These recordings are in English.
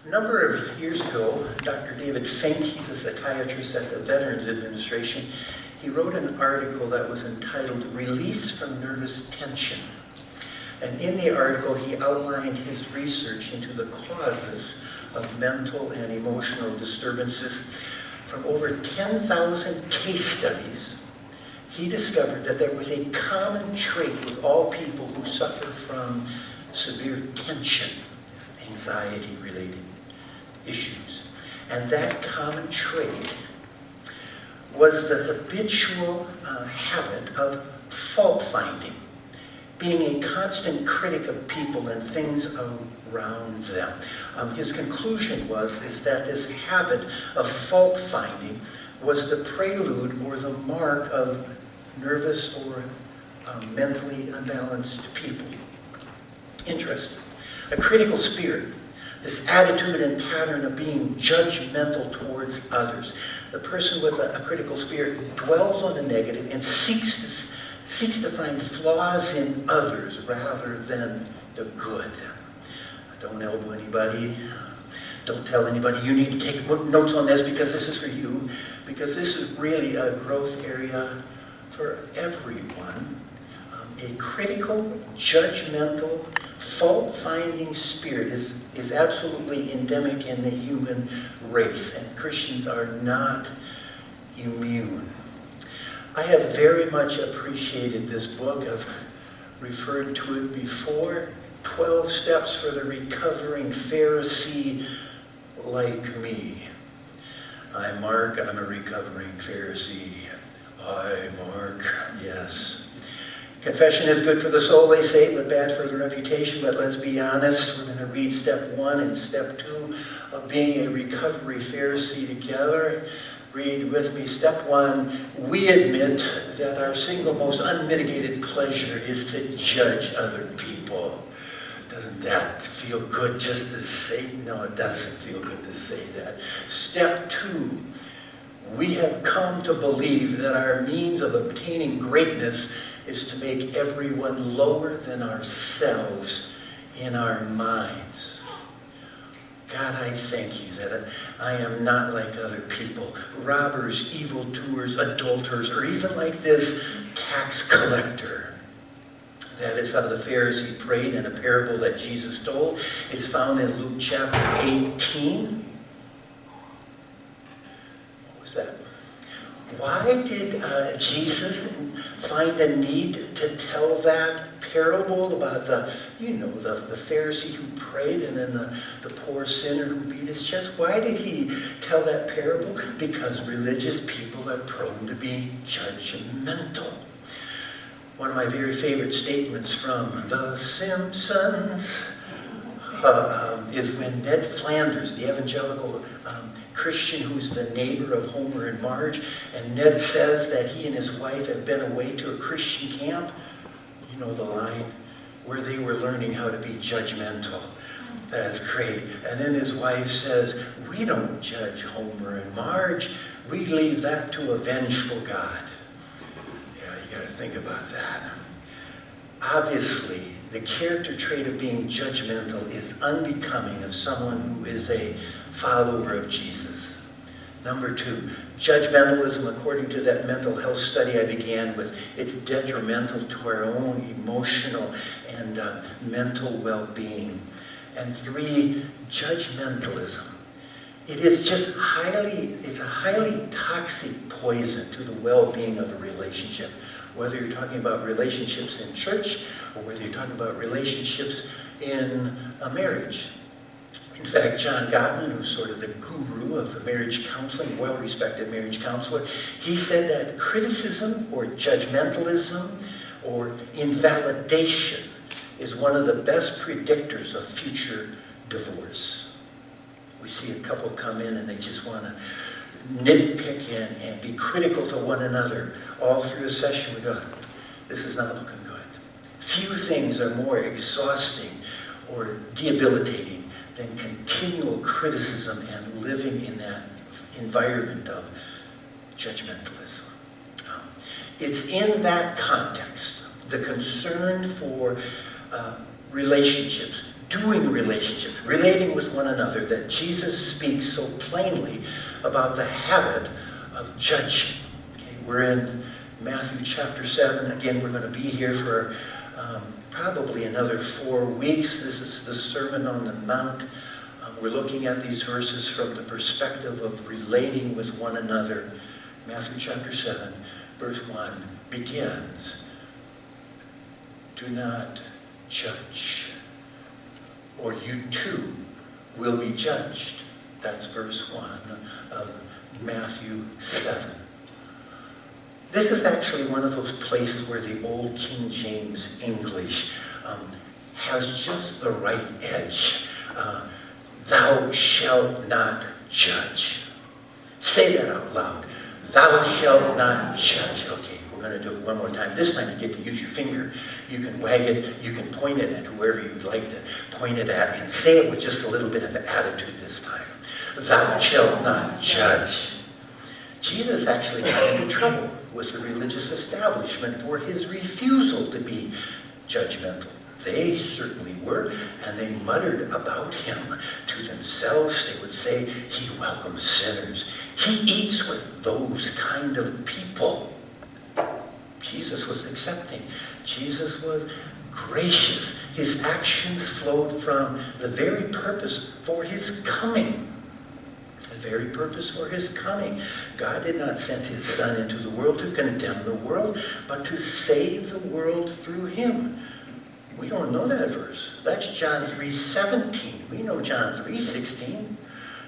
A number of years ago, Dr. David Fink, he's a psychiatrist at the Veterans Administration, he wrote an article that was entitled Release from Nervous Tension. And in the article, he outlined his research into the causes of mental and emotional disturbances. From over 10,000 case studies, he discovered that there was a common trait with all people who suffer from severe tension, anxiety-related issues. And that common trait was the habitual habit of fault-finding, being a constant critic of people and things around them. His conclusion is that this habit of fault-finding was the prelude or the mark of nervous or mentally unbalanced people. Interesting. A critical spirit, this attitude and pattern of being judgmental towards others. The person with a critical spirit dwells on the negative and seeks to find flaws in others rather than the good. Don't elbow anybody. Don't tell anybody you need to take notes on this because this is for you. Because this is really a growth area for everyone. A critical, judgmental, fault-finding spirit is absolutely endemic in the human race, and Christians are not immune. I have very much appreciated this book. I've referred to it before. 12 Steps for the Recovering Pharisee Like Me. I'm Mark, I'm a recovering Pharisee. Hi, Mark, yes. Confession is good for the soul, they say, but bad for the reputation. But let's be honest, we're going to read step 1 and step 2 of being a recovery Pharisee together. Read with me. Step 1, we admit that our single most unmitigated pleasure is to judge other people. Doesn't that feel good just to say? No, it doesn't feel good to say that. Step 2, we have come to believe that our means of obtaining greatness is to make everyone lower than ourselves in our minds. God, I thank you that I am not like other people, robbers, evildoers, adulterers, or even like this tax collector. That is how the Pharisee prayed in a parable that Jesus told. It's found in Luke chapter 18. What was that? Why did Jesus find the need to tell that parable about the Pharisee who prayed and then the poor sinner who beat his chest? Why did he tell that parable? Because religious people are prone to be judgmental. One of my very favorite statements from The Simpsons is when Ned Flanders, the evangelical Christian who's the neighbor of Homer and Marge, and Ned says that he and his wife have been away to a Christian camp. You know the line, where they were learning how to be judgmental. That's great. And then his wife says, we don't judge Homer and Marge. We leave that to a vengeful God. Yeah, you got to think about that. Obviously, the character trait of being judgmental is unbecoming of someone who is a follower of Jesus. Number 2, judgmentalism, according to that mental health study I began with, it's detrimental to our own emotional and mental well-being. And 3, judgmentalism. It is just it's a highly toxic poison to the well-being of a relationship. Whether you're talking about relationships in church or whether you're talking about relationships in a marriage. In fact, John Gottman, who's sort of the guru of marriage counseling, well-respected marriage counselor, he said that criticism or judgmentalism or invalidation is one of the best predictors of future divorce. We see a couple come in and they just want to nitpick and be critical to one another. All through a session we go, this is not looking good. Few things are more exhausting or debilitating than continual criticism and living in that environment of judgmentalism. It's in that context, the concern for relationships, doing relationships, relating with one another, that Jesus speaks so plainly about the habit of judging. Okay, we're in Matthew chapter 7. Again, we're going to be here for probably another 4 weeks. This is the Sermon on the Mount. We're looking at these verses from the perspective of relating with one another. Matthew chapter 7, verse 1 begins, "Do not judge, or you too will be judged." That's verse 1 of Matthew 7. This is actually one of those places where the old King James English has just the right edge. Thou shalt not judge. Say that out loud. Thou shalt not judge. Okay, we're going to do it one more time. This time you get to use your finger. You can wag it. You can point it at whoever you'd like to point it at, and say it with just a little bit of attitude this time. Thou shalt not judge. Jesus actually got into trouble with the religious establishment for his refusal to be judgmental. They certainly were, and they muttered about him to themselves. They would say, "He welcomes sinners. He eats with those kind of people." Jesus was accepting. Jesus was gracious. His actions flowed from the very purpose for his coming. The very purpose for his coming. God did not send his Son into the world to condemn the world, but to save the world through him. We don't know that verse. That's John 3:17. We know John 3:16.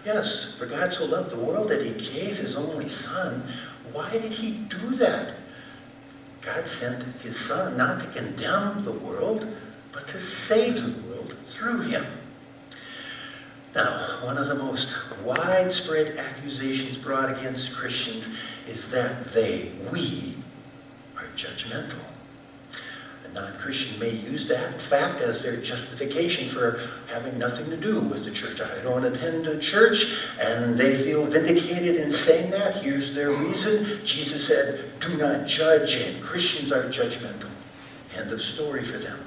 Yes, for God so loved the world that he gave his only Son. Why did he do that? God sent his Son not to condemn the world, but to save the world through him. Now, one of the most widespread accusations brought against Christians is that we are judgmental. A non-Christian may use that, in fact, as their justification for having nothing to do with the church. I don't attend a church, and they feel vindicated in saying that. Here's their reason. Jesus said, "Do not judge," and Christians are judgmental. End of story for them.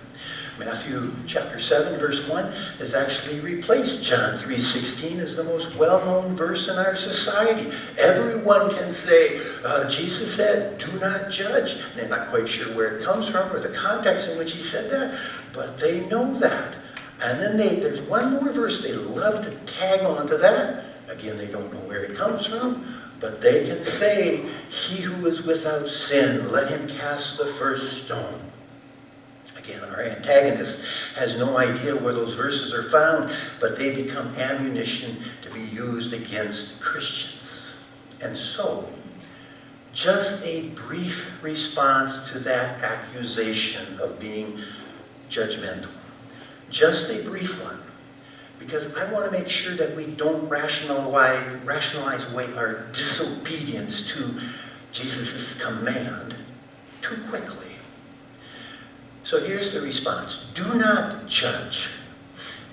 Matthew chapter 7, verse 1 has actually replaced John 3:16 as the most well-known verse in our society. Everyone can say, Jesus said, "Do not judge." And they're not quite sure where it comes from or the context in which he said that, but they know that. And then there's one more verse they love to tag on to that. Again, they don't know where it comes from, but they can say, "He who is without sin, let him cast the first stone." Again, our antagonist has no idea where those verses are found, but they become ammunition to be used against Christians. And so, just a brief response to that accusation of being judgmental. Just a brief one. Because I want to make sure that we don't rationalize away our disobedience to Jesus' command too quickly. So here's the response. Do not judge.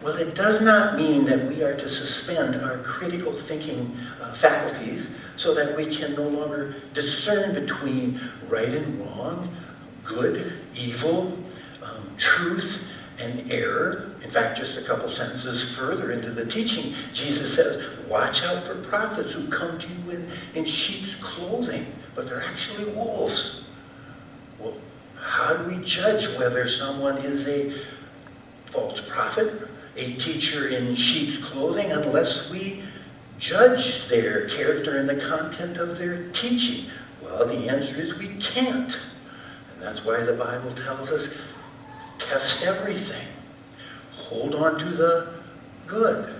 Well, it does not mean that we are to suspend our critical thinking faculties so that we can no longer discern between right and wrong, good, evil, truth, and error. In fact, just a couple sentences further into the teaching, Jesus says, "Watch out for prophets who come to you in sheep's clothing, but they're actually wolves." Well, how do we judge whether someone is a false prophet, a teacher in sheep's clothing, unless we judge their character and the content of their teaching? Well, the answer is we can't. And that's why the Bible tells us, test everything. Hold on to the good.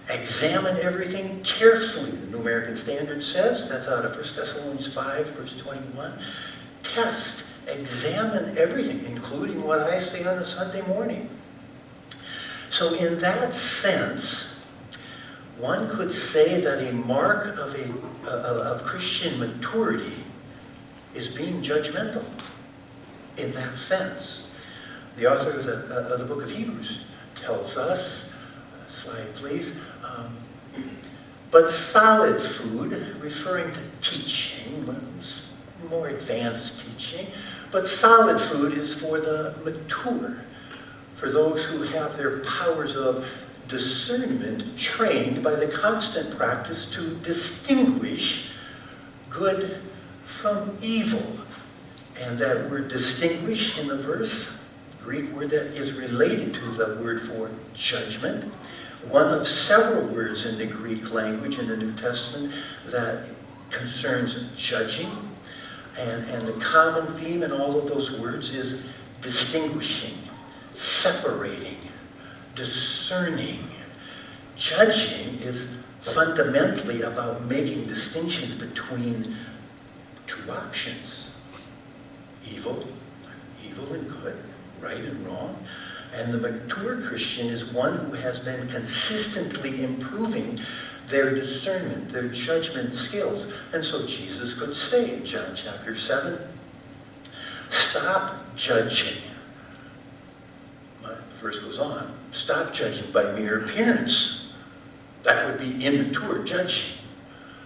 Examine everything carefully, the New American Standard says. That's out of 1 Thessalonians 5, verse 21. Test. Examine everything, including what I say on a Sunday morning. So in that sense, one could say that a mark of Christian maturity is being judgmental. In that sense. The author of the book of Hebrews tells us, slide please, but solid food, referring to teaching, more advanced teaching, but solid food is for the mature, for those who have their powers of discernment trained by the constant practice to distinguish good from evil. And that word distinguish in the verse, Greek word that is related to the word for judgment, one of several words in the Greek language in the New Testament that concerns judging. And the common theme in all of those words is distinguishing, separating, discerning. Judging is fundamentally about making distinctions between two options. Evil and good, right and wrong. And the mature Christian is one who has been consistently improving their discernment, their judgment skills. And so Jesus could say in John chapter 7, stop judging. The verse goes on, stop judging by mere appearance. That would be immature judging.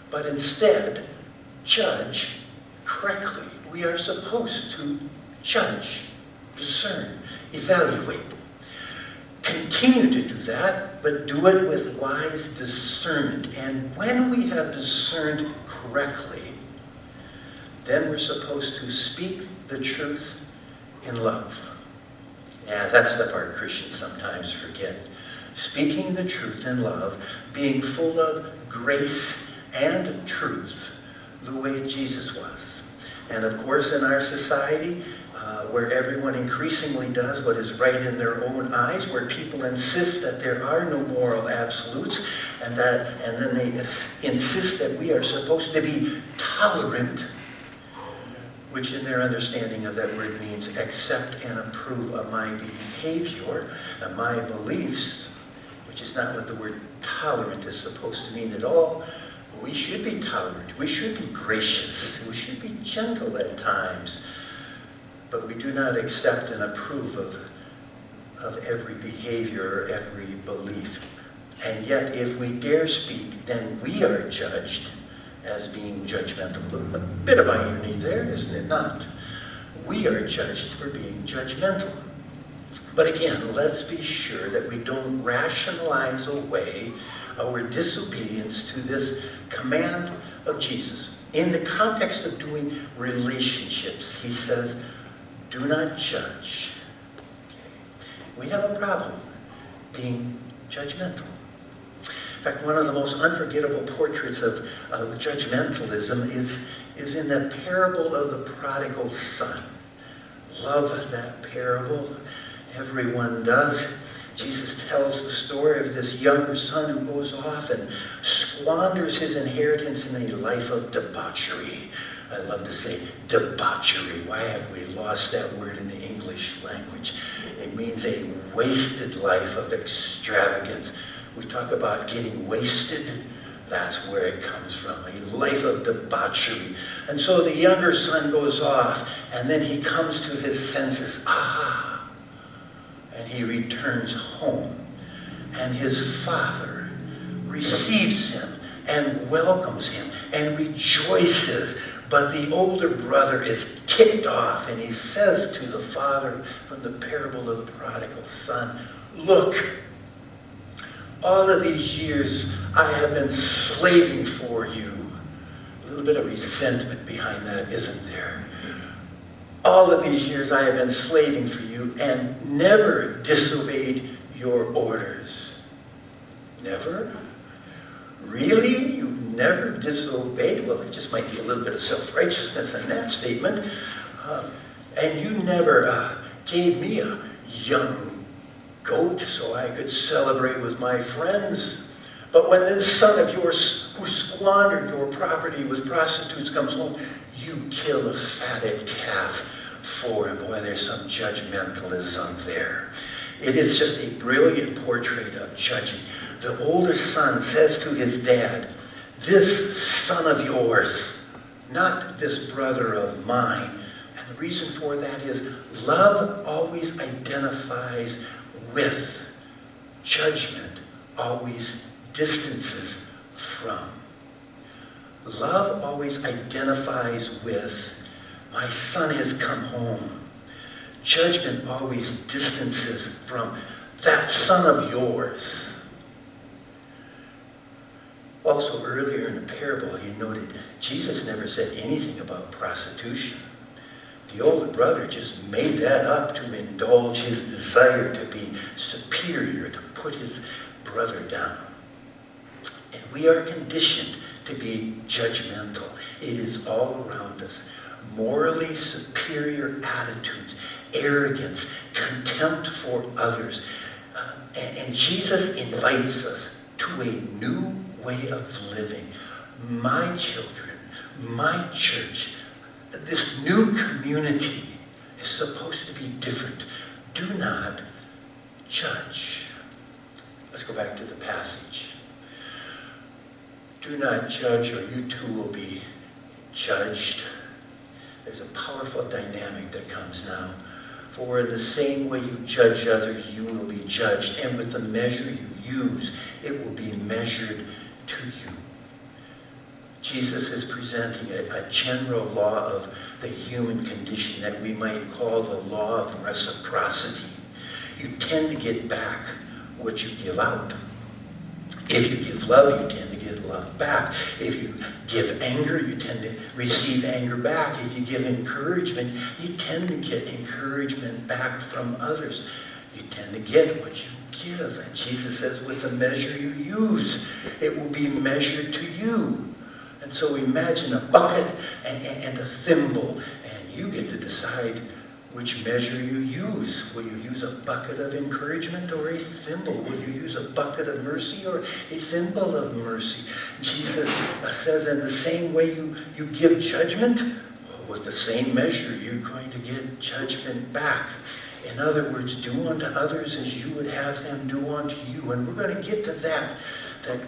But instead, judge correctly. We are supposed to judge, discern, evaluate. Continue to do that, but do it with wise discernment. And when we have discerned correctly, then we're supposed to speak the truth in love. Yeah, that's the part Christians sometimes forget. Speaking the truth in love, being full of grace and truth, the way Jesus was. And of course, in our society, where everyone increasingly does what is right in their own eyes, where people insist that there are no moral absolutes, and then they insist that we are supposed to be tolerant, which in their understanding of that word means accept and approve of my behavior and my beliefs, which is not what the word tolerant is supposed to mean at all. We should be tolerant. We should be gracious. We should be gentle at times. But we do not accept and approve of every behavior or every belief. And yet, if we dare speak, then we are judged as being judgmental. A bit of irony there, isn't it not? We are judged for being judgmental. But again, let's be sure that we don't rationalize away our disobedience to this command of Jesus. In the context of doing relationships, he says, do not judge. We have a problem being judgmental. In fact, one of the most unforgettable portraits of judgmentalism is in the parable of the prodigal son. Love that parable. Everyone does. Jesus tells the story of this younger son who goes off and squanders his inheritance in a life of debauchery. I love to say debauchery. Why have we lost that word in the English language? It means a wasted life of extravagance. We talk about getting wasted. That's where it comes from, a life of debauchery. And so the younger son goes off, and then he comes to his senses. And he returns home. And his father receives him and welcomes him and rejoices. But the older brother is ticked off, and he says to the father from the parable of the prodigal son, look, all of these years I have been slaving for you. A little bit of resentment behind that, isn't there? All of these years I have been slaving for you and never disobeyed your orders. Never? Really? You never disobeyed? Well, it just might be a little bit of self-righteousness in that statement. And you never gave me a young goat so I could celebrate with my friends. But when this son of yours who squandered your property with prostitutes comes home, you kill a fatted calf for him. Boy, there's some judgmentalism there. It is just a brilliant portrait of judging. The older son says to his dad, this son of yours, not this brother of mine. And the reason for that is love always identifies with. Judgment always distances from. Love always identifies with. My son has come home. Judgment always distances from that son of yours. Also, earlier in the parable, he noted Jesus never said anything about prostitution. The older brother just made that up to indulge his desire to be superior, to put his brother down. And we are conditioned to be judgmental. It is all around us. Morally superior attitudes, arrogance, contempt for others. And Jesus invites us to a new way of living. My children, my church, this new community is supposed to be different. Do not judge. Let's go back to the passage. Do not judge, or you too will be judged. There's a powerful dynamic that comes now. For in the same way you judge others, you will be judged. And with the measure you use, it will be measured to you. Jesus is presenting a general law of the human condition that we might call the law of reciprocity. You tend to get back what you give out. If you give love, you tend to get love back. If you give anger, you tend to receive anger back. If you give encouragement, you tend to get encouragement back from others. You tend to get what you give. And Jesus says, with the measure you use, it will be measured to you. And so imagine a bucket and a thimble, and you get to decide which measure you use. Will you use a bucket of encouragement or a thimble? Will you use a bucket of mercy or a thimble of mercy? Jesus says in the same way you give judgment, with the same measure you're going to get judgment back. In other words, do unto others as you would have them do unto you. And we're going to get to that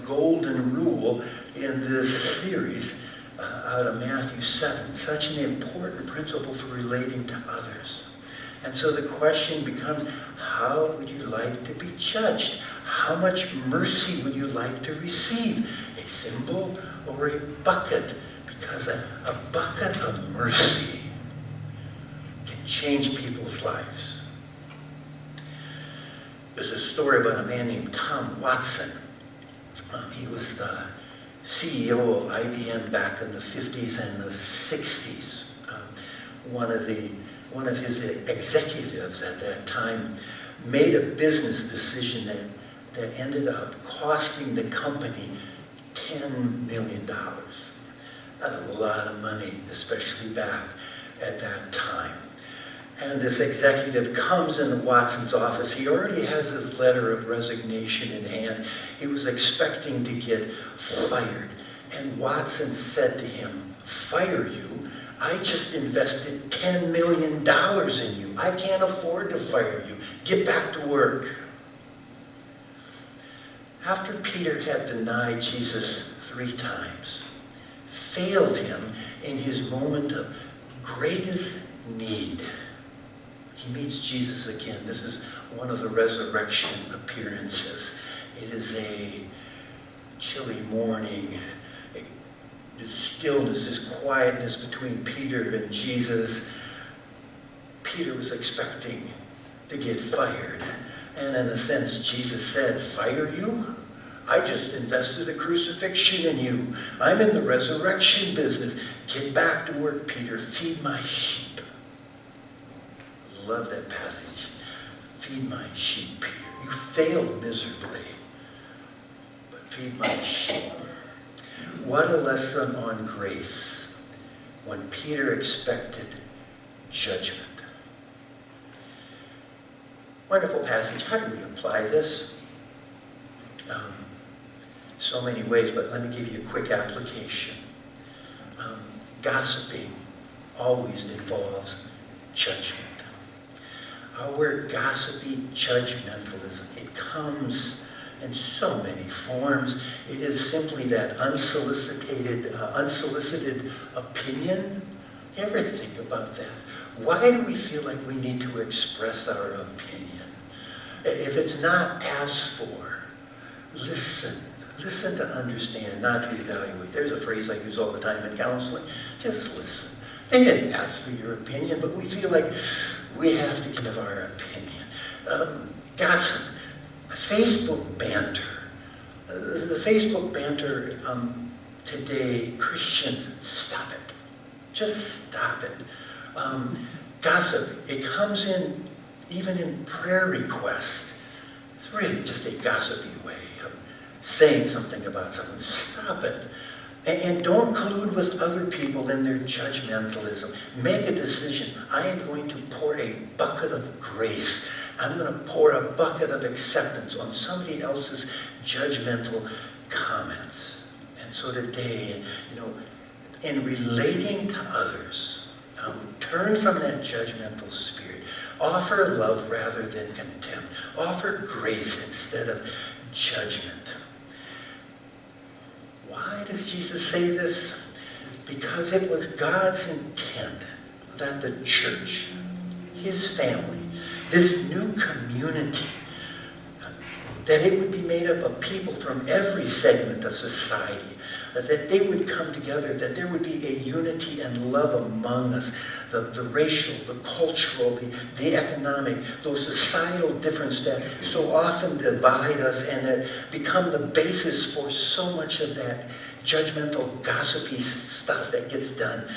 golden rule in this series out of Matthew 7. Such an important principle for relating to others. And so the question becomes, how would you like to be judged? How much mercy would you like to receive? A thimble or a bucket? Because a bucket of mercy can change people's lives. There's a story about a man named Tom Watson. He was the CEO of IBM back in the 50s and the 60s. One of his executives at that time made a business decision that ended up costing the company $10 million. A lot of money, especially back at that time. And this executive comes into Watson's office. He already has his letter of resignation in hand. He was expecting to get fired. And Watson said to him, "Fire you? I just invested $10 million in you. I can't afford to fire you. Get back to work." After Peter had denied Jesus 3 times, failed him in his moment of greatest need, he meets Jesus again. This is one of the resurrection appearances. It is a chilly morning. This stillness, this quietness between Peter and Jesus. Peter was expecting to get fired. And in a sense, Jesus said, "Fire you? I just invested a crucifixion in you. I'm in the resurrection business. Get back to work, Peter. Feed my sheep." Love that passage. Feed my sheep, Peter. You failed miserably, but feed my sheep. What a lesson on grace when Peter expected judgment. Wonderful passage. How do we apply this? So many ways, but let me give you a quick application. Gossiping always involves judgment. Our gossipy judgmentalism, it comes in so many forms. It is simply that unsolicited opinion. You ever think about that? Why do we feel like we need to express our opinion? If it's not asked for, listen. Listen to understand, not to evaluate. There's a phrase I use all the time in counseling. Just listen. They didn't ask for your opinion, but we feel like we have to give our opinion. Gossip, Facebook banter. The Facebook banter today, Christians, stop it. Just stop it. Gossip, it comes in even in prayer requests. It's really just a gossipy way of saying something about someone. Stop it. And don't collude with other people in their judgmentalism. Make a decision. I am going to pour a bucket of grace. I'm going to pour a bucket of acceptance on somebody else's judgmental comments. And so today, in relating to others, turn from that judgmental spirit. Offer love rather than contempt. Offer grace instead of judgment. Why does Jesus say this? Because it was God's intent that the church, his family, this new community, that it would be made up of people from every segment of society, that they would come together, that there would be a unity and love among us, the racial, the cultural, the economic, those societal differences that so often divide us and that become the basis for so much of that judgmental, gossipy stuff that gets done.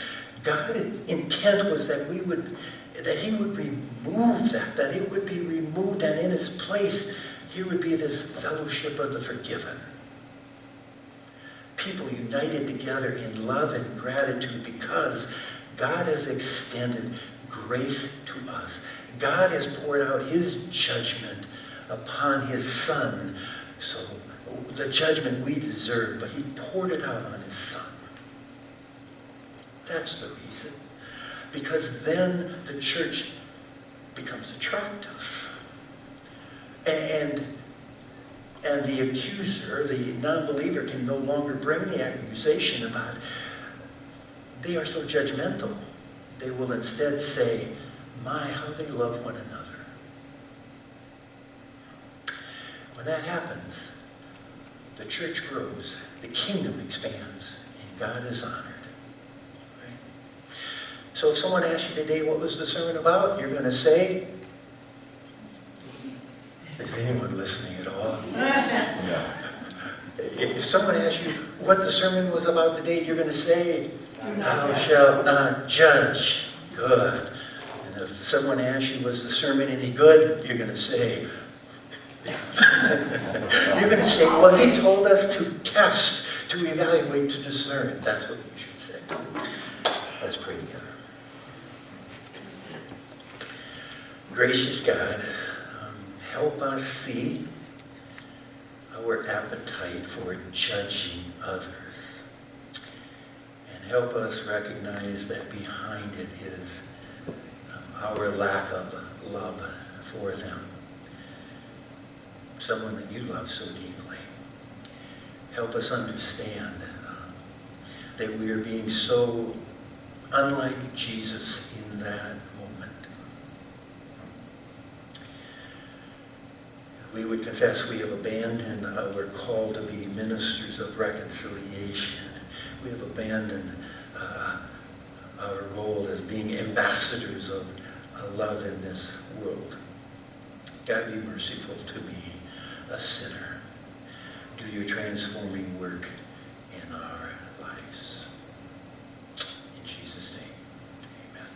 God's intent was that he would remove that it would be removed, and in its place, here would be this fellowship of the forgiven. People united together in love and gratitude because God has extended grace to us. God has poured out his judgment upon his Son. So the judgment we deserve, but he poured it out on his Son. That's the reason. Because then the church becomes attractive. And the accuser, the non-believer, can no longer bring the accusation about, they are so judgmental. They will instead say, my, how they love one another. When that happens, the church grows, the kingdom expands, and God is honored. Right? So if someone asks you today, what was the sermon about? You're going to say, is anyone listening at all? Yeah. If someone asks you what the sermon was about today, you're going to say, thou shalt not judge. Good. And if someone asks you, was the sermon any good? You're going to say, you're going to say, well, he told us to test, to evaluate, to discern. That's what you should say. Let's pray together. Gracious God, help us see our appetite for judging others. And help us recognize that behind it is our lack of love for them. Someone that you love so deeply. Help us understand that we are being so unlike Jesus in that moment. We would confess we have abandoned our call to be ministers of reconciliation. We have abandoned our role as being ambassadors of love in this world. God, be merciful to me, a sinner. Do your transforming work in our lives. In Jesus' name, amen.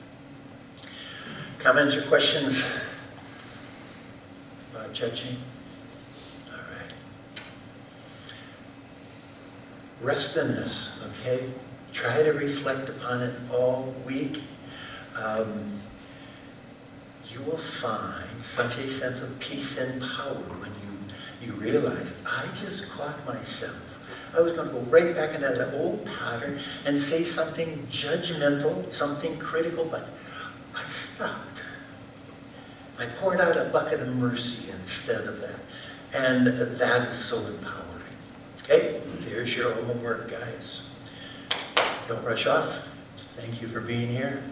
Comments or questions about judging? All right. Rest in this, okay? Try to reflect upon it all week. You will find such a sense of peace and power when you realize, I just caught myself. I was going to go right back into that old pattern and say something judgmental, something critical, but I stopped. I poured out a bucket of mercy instead of that. And that is so empowering. Okay, there's your homework, guys. Don't rush off. Thank you for being here.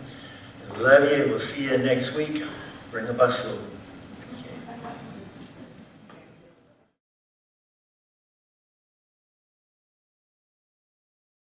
Love you. We'll see you next week. Bring a busload.